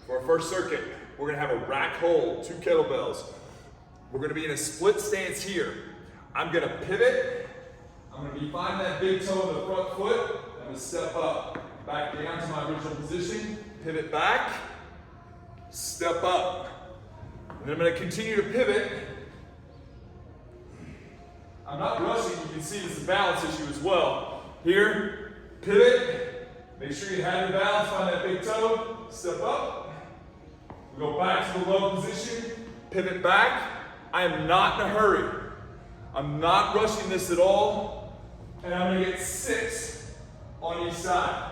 For our first circuit, we're gonna have a rack hold, 2 kettlebells. We're gonna be in a split stance here. I'm gonna pivot. I'm gonna be finding that big toe of the front foot. I'm gonna step up, back down to my original position, pivot back, step up. And then I'm gonna continue to pivot. I'm not rushing, you can see this is a balance issue as well. Here, pivot, make sure you have your balance, find that big toe, step up. We go back to the low position, pivot back. I am not in a hurry. I'm not rushing this at all. And I'm gonna get 6 on each side.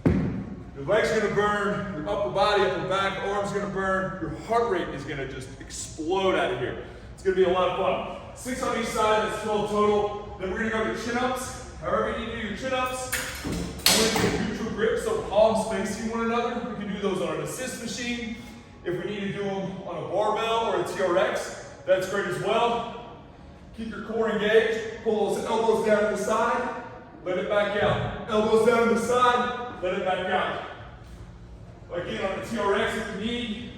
Your legs are gonna burn, your upper body, upper back, arms gonna burn, your heart rate is gonna just explode out of here. It's gonna be a lot of fun. 6 on each side, that's 12 total. Then we're gonna go to chin-ups. However you do your chin-ups, I'm gonna get a neutral grip, so palms facing one another. We can do those on an assist machine. If we need to do them on a barbell or a TRX, that's great as well. Keep your core engaged. Pull those elbows down to the side. Let it back out. Elbows down to the side. Let it back out. Again, on the TRX if you need.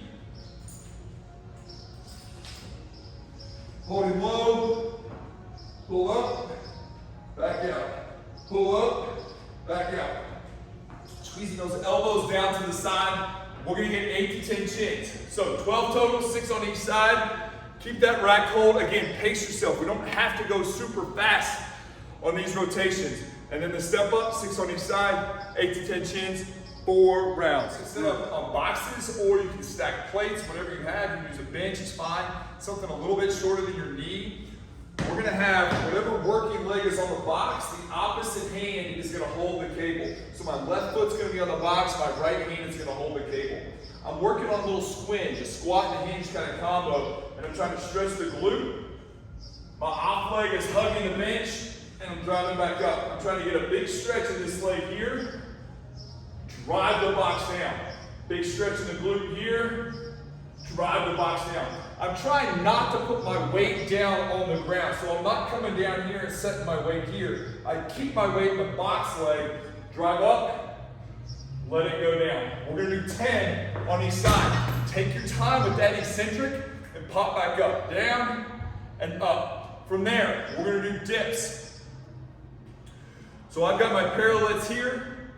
Holding low. Pull up. Back out. Pull up. Back out. Squeezing those elbows down to the side. We're going to get 8 to 10 chins. So 12 total, 6 on each side. Keep that rack hold. Again, pace yourself. We don't have to go super fast on these rotations. And then the step up, 6 on each side, 8 to 10 chins, 4 rounds. Set up on boxes, or you can stack plates, whatever you have. You can use a bench, it's fine. Something a little bit shorter than your knee. We're gonna have whatever working leg is on the box, the opposite hand is gonna hold the cable. So my left foot's gonna be on the box, my right hand is gonna hold the cable. I'm working on a little squinge, a squat and a hinge kind of combo, and I'm trying to stretch the glute. My off leg is hugging the bench, and I'm driving back up. I'm trying to get a big stretch in this leg here, drive the box down. Big stretch in the glute here, drive the box down. I'm trying not to put my weight down on the ground, so I'm not coming down here and setting my weight here. I keep my weight in the box leg, drive up, let it go down. We're gonna do 10 on each side. Take your time with that eccentric and pop back up, down and up. From there, we're gonna do dips. So I've got my parallettes here.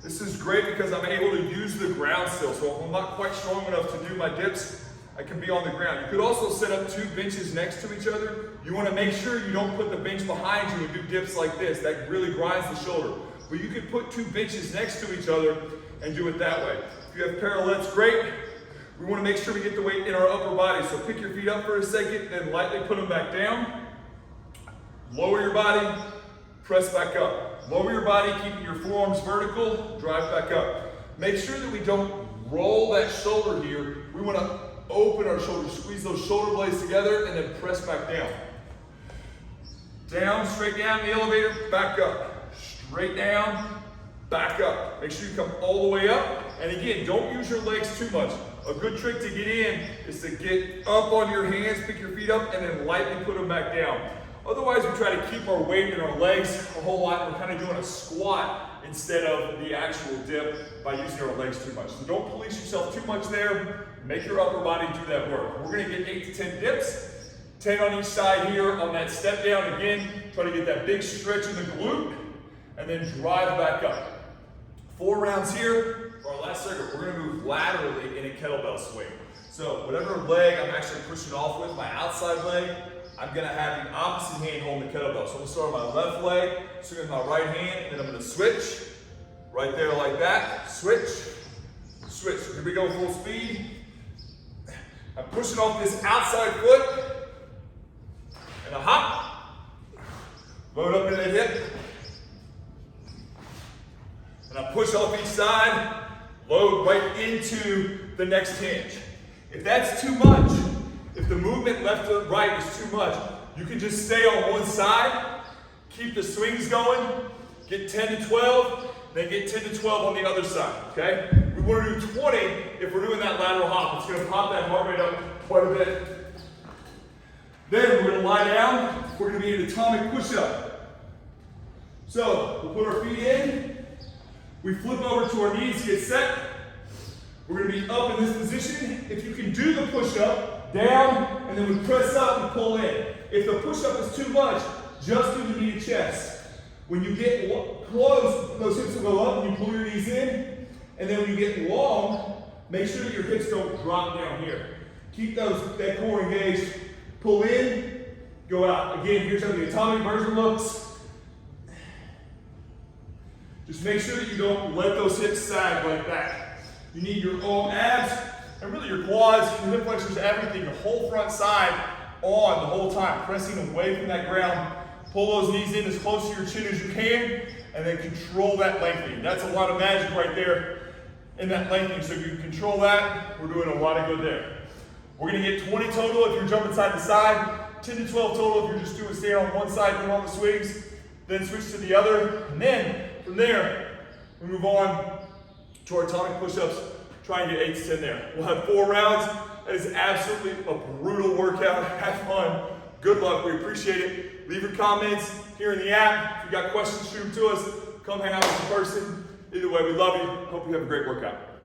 This is great because I'm able to use the ground still. So if I'm not quite strong enough to do my dips, I can be on the ground. You could also set up 2 benches next to each other. You want to make sure you don't put the bench behind you and do dips like this. That really grinds the shoulder. But you could put 2 benches next to each other and do it that way. If you have parallettes, great. We want to make sure we get the weight in our upper body. So pick your feet up for a second, then lightly put them back down. Lower your body, press back up. Lower your body, keeping your forearms vertical, drive back up. Make sure that we don't roll that shoulder here. We want to open our shoulders, squeeze those shoulder blades together, and then press back down. Down, straight down, the elevator, back up. Straight down, back up. Make sure you come all the way up. And again, don't use your legs too much. A good trick to get in is to get up on your hands, pick your feet up, and then lightly put them back down. Otherwise, we try to keep our weight in our legs a whole lot. We're kind of doing a squat instead of the actual dip by using our legs too much. So don't police yourself too much there. Make your upper body do that work. We're gonna get 8 to 10 dips, 10 on each side here on that step down. Again, try to get that big stretch in the glute, and then drive back up. 4 rounds here. For our last circuit, we're gonna move laterally in a kettlebell swing. So whatever leg I'm actually pushing off with, my outside leg, I'm gonna have the opposite hand holding the kettlebell. So I'm gonna start with my left leg, swing with my right hand, and then I'm gonna switch. Right there like that, switch, switch. Here we go, full speed. I'm pushing off this outside foot, and a hop. Load up in the hip. And I push off each side, load right into the next hinge. If that's too much, if the movement left to right is too much, you can just stay on one side, keep the swings going, get 10 to 12, then get 10 to 12 on the other side, okay? We want to do 20 if we're doing that lateral hop. It's going to pop that heart rate up quite a bit. Then we're going to lie down. We're going to be an atomic push-up. So we'll put our feet in. We flip over to our knees, get set. We're gonna be up in this position. If you can do the push-up, down, and then we press up and pull in. If the push-up is too much, just do the knee to chest. When you get close, those hips will go up and you pull your knees in. And then when you get long, make sure that your hips don't drop down here. Keep that core engaged. Pull in, go out. Again, here's how the atomic version looks. Just make sure that you don't let those hips sag like that. You need your own abs and really your quads, your hip flexors, everything, the whole front side on the whole time, pressing away from that ground. Pull those knees in as close to your chin as you can, and then control that lengthening. That's a lot of magic right there in that lengthening. So if you can control that, we're doing a lot of good there. We're gonna get 20 total if you're jumping side to side, 10 to 12 total if you're just staying on one side doing all the swings, then switch to the other. And then from there, we move on to our atomic push-ups. Try and get 8 to 10 there. We'll have 4 rounds. That is absolutely a brutal workout. Have fun. Good luck. We appreciate it. Leave your comments here in the app. If you got questions, shoot them to us. Come hang out with us in person. Either way, we love you. Hope you have a great workout.